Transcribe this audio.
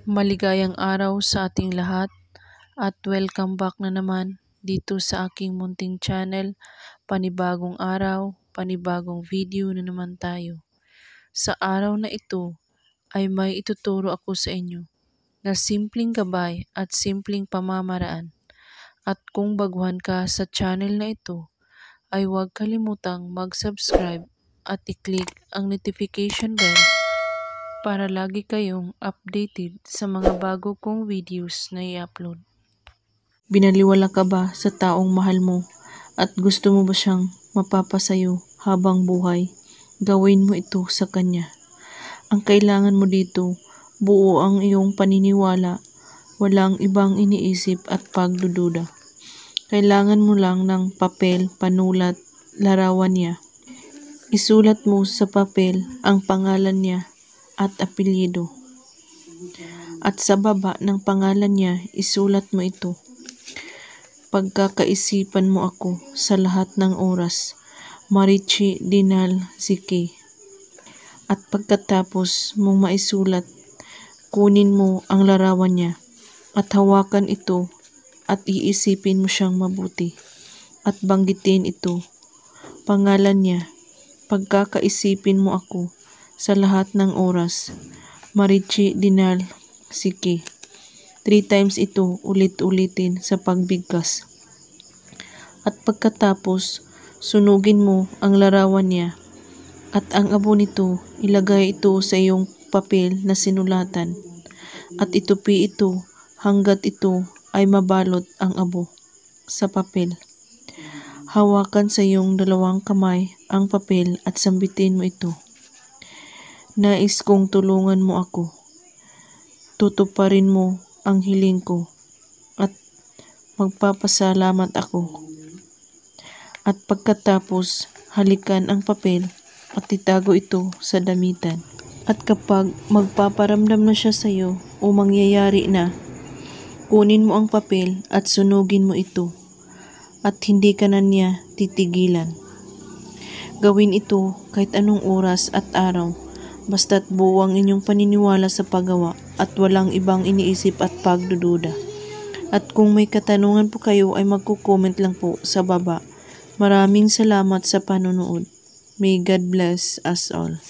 Maligayang araw sa ating lahat at welcome back na naman dito sa aking munting channel. Panibagong araw, panibagong video na naman tayo. Sa araw na ito ay may ituturo ako sa inyo na simpleng gabay at simpleng pamamaraan. At kung baguhan ka sa channel na ito, ay huwag kalimutang mag-subscribe at i-click ang notification bell para lagi kayong updated sa mga bago kong videos na i-upload. Binaliwala ka ba sa taong mahal mo at gusto mo ba siyang mapapasayo habang buhay? Gawin mo ito sa kanya. Ang kailangan mo dito, buo ang iyong paniniwala, walang ibang iniisip at pagdududa. Kailangan mo lang ng papel, panulat, larawan niya. Isulat mo sa papel ang pangalan niya at apelyido. At sa baba ng pangalan niya, isulat mo ito. Pagkakaisipan mo ako sa lahat ng oras, Marichi Dinal Ziki. At pagkatapos mong maisulat, kunin mo ang larawan niya at hawakan ito at iisipin mo siyang mabuti at banggitin ito. Pangalan niya, pagkakaisipin mo ako sa lahat ng oras, Marichi Dinal Ziki. 3 times ito ulit-ulitin sa pagbigkas. At pagkatapos, sunugin mo ang larawan niya at ang abo nito, ilagay ito sa iyong papel na sinulatan at itupi ito hanggat ito ay mabalot ang abo sa papel. Hawakan sa iyong 2 kamay ang papel at sambitin mo ito. Nais kong tulungan mo ako. Tutuparin mo ang hiling ko at magpapasalamat ako. At pagkatapos, halikan ang papel at itago ito sa damitan. At kapag magpaparamdam na siya sa iyo o mangyayari na, kunin mo ang papel at sunugin mo ito at hindi ka na niya titigilan. Gawin ito kahit anong oras at araw, basta't buo ang inyong paniniwala sa paggawa at walang ibang iniisip at pagdududa. At kung may katanungan po kayo ay magko-comment lang po sa baba. Maraming salamat sa panonood. May God bless us all.